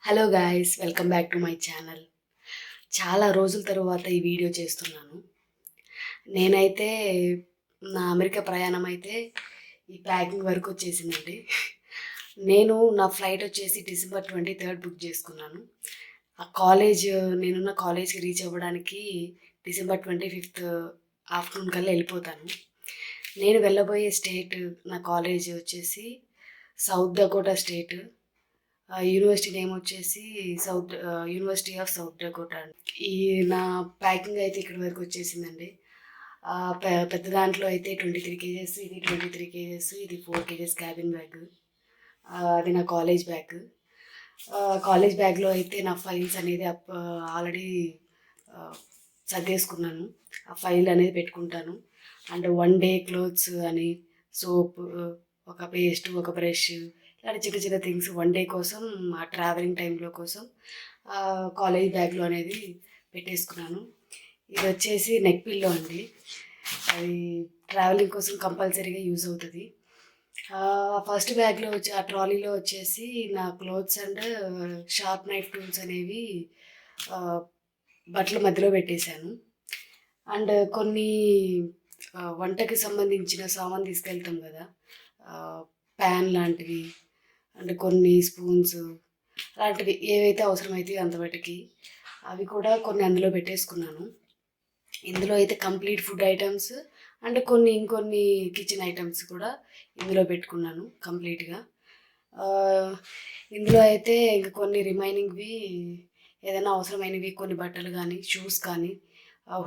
Hello guys, welcome back to my channel. చాలా రోజుల తరువాత ఈ వీడియో చేస్తున్నాను. నేనైతే నా అమెరికా ప్రయాణం అయితే ఈ ప్యాకింగ్ వరకు వచ్చేసిందండి. నా ఫ్లైట్ వచ్చేసి డిసెంబర్ 23 బుక్ చేసుకున్నాను. నేనున్న కాలేజ్కి రీచ్ అవ్వడానికి డిసెంబర్ 25 ఆఫ్టర్నూన్ కల్లా వెళ్ళిపోతాను. నేను వెళ్ళబోయే స్టేట్, నా కాలేజ్ వచ్చేసి south Dakota state. University name వచ్చేసి యూనివర్సిటీ ఆఫ్ సౌత్ డకోటా. ఈ నా ప్యాకింగ్ అయితే ఇక్కడి వరకు వచ్చేసిందండి. పెద్ద దాంట్లో అయితే 23 కేజెస్, ఇది 23 కేజెస్, ఇది 4 కేజెస్ క్యాబిన్ బ్యాగ్. అది నా కాలేజ్ బ్యాగ్. కాలేజ్ బ్యాగ్లో అయితే నా ఫైల్స్ అనేది ఆల్రెడీ సర్దేసుకున్నాను. ఆ ఫైల్ అనేది పెట్టుకుంటాను. అండ్ 1 డే క్లోత్స్ అని, సోప్, ఒక పేస్ట్, ఒక బ్రష్, ఇలాంటి చిన్న చిన్న థింగ్స్ 1 డే కోసం, ఆ ట్రావెలింగ్ టైంలో కోసం కాలేజ్ బ్యాగ్లో అనేది పెట్టేసుకున్నాను. ఇది వచ్చేసి నెక్ పిల్లో అండి. అది ట్రావెలింగ్ కోసం కంపల్సరీగా యూజ్ అవుతుంది. ఫస్ట్ బ్యాగ్లో ఆ ట్రాలీలో వచ్చేసి నా clothes and sharp knife tools అనేవి బట్టల మధ్యలో పెట్టేశాను. అండ్ కొన్ని వంటకి సంబంధించిన సామాన్ తీసుకెళ్తాం కదా, ప్యాన్ లాంటివి, అంటే కొన్ని స్పూన్స్ అలాంటివి ఏవైతే అవసరమైతే అంతవరకు అవి కూడా కొన్ని అందులో పెట్టేసుకున్నాను. ఇందులో అయితే కంప్లీట్ ఫుడ్ ఐటమ్స్ అండ్ ఇంకొన్ని కిచెన్ ఐటమ్స్ కూడా ఇందులో పెట్టుకున్నాను కంప్లీట్గా. ఇందులో అయితే ఇంక కొన్ని రిమైనింగ్వి ఏదైనా అవసరమైనవి, కొన్ని బట్టలు కానీ, షూస్ కానీ,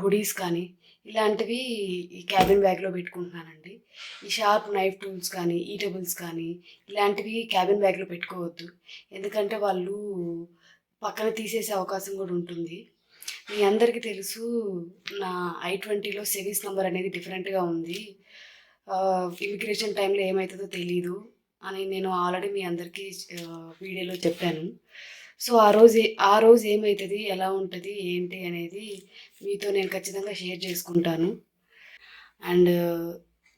హుడీస్ కానీ, ఇలాంటివి ఈ క్యాబిన్ బ్యాగ్లో పెట్టుకుంటున్నానండి. ఈ షార్ప్ నైఫ్ టూల్స్ కానీ, ఈటబుల్స్ కానీ, ఇలాంటివి క్యాబిన్ బ్యాగ్లో పెట్టుకోవద్దు. ఎందుకంటే వాళ్ళు పక్కన తీసేసే అవకాశం కూడా ఉంటుంది. మీ అందరికీ తెలుసు, నా I-20లో సిరీస్ నెంబర్ అనేది డిఫరెంట్గా ఉంది. ఇమిగ్రేషన్ టైంలో ఏమవుతుందో తెలీదు అని నేను ఆల్రెడీ మీ అందరికీ వీడియోలో చెప్పాను. సో ఆ రోజు ఏమవుతుంది, ఎలా ఉంటుంది, ఏంటి అనేది మీతో నేను ఖచ్చితంగా షేర్ చేసుకుంటాను. అండ్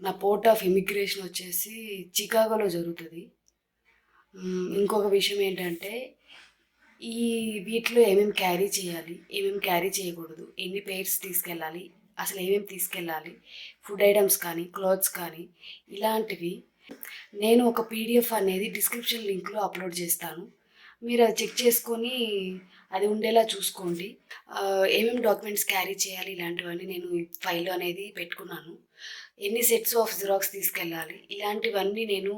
నా పోర్ట్ ఆఫ్ ఇమిగ్రేషన్ వచ్చేసి చికాగోలో జరుగుతుంది. ఇంకొక విషయం ఏంటంటే, వీటిలో ఏమేమి క్యారీ చేయాలి, ఏమేమి క్యారీ చేయకూడదు, ఎన్ని పేర్స్ తీసుకెళ్ళాలి, అసలు ఏమేమి తీసుకెళ్ళాలి, ఫుడ్ ఐటమ్స్ కానీ, క్లాత్స్ కానీ, ఇలాంటివి నేను ఒక PDF అనేది డిస్క్రిప్షన్ లింక్లో అప్లోడ్ చేస్తాను. మీరు అది చెక్ చేసుకొని అది ఉండేలా చూసుకోండి. ఏమేమి డాక్యుమెంట్స్ క్యారీ చేయాలి, ఇలాంటివన్నీ నేను ఈ ఫైల్లో అనేది పెట్టుకున్నాను. ఎన్ని సెట్స్ ఆఫ్ జిరాక్స్ తీసుకెళ్ళాలి, ఇలాంటివన్నీ నేను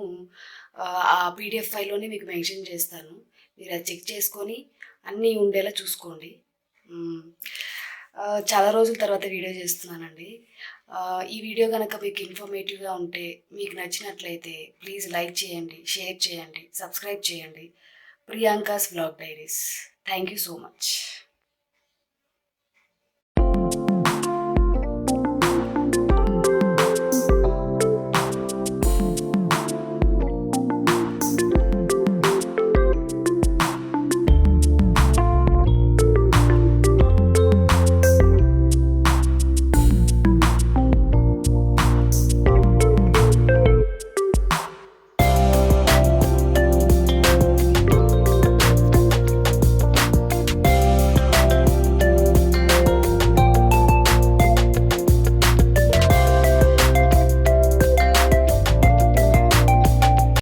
ఆ PDF ఫైల్లోనే మీకు మెన్షన్ చేస్తాను. మీరు అది చెక్ చేసుకొని అన్నీ ఉండేలా చూసుకోండి. చాలా రోజుల తర్వాత వీడియో చేస్తున్నానండి. ఈ వీడియో కనుక మీకు ఇన్ఫర్మేటివ్గా ఉంటే, మీకు నచ్చినట్లయితే ప్లీజ్ లైక్ చేయండి, షేర్ చేయండి, సబ్స్క్రైబ్ చేయండి. Priyanka's vlog diaries. Thank you so much.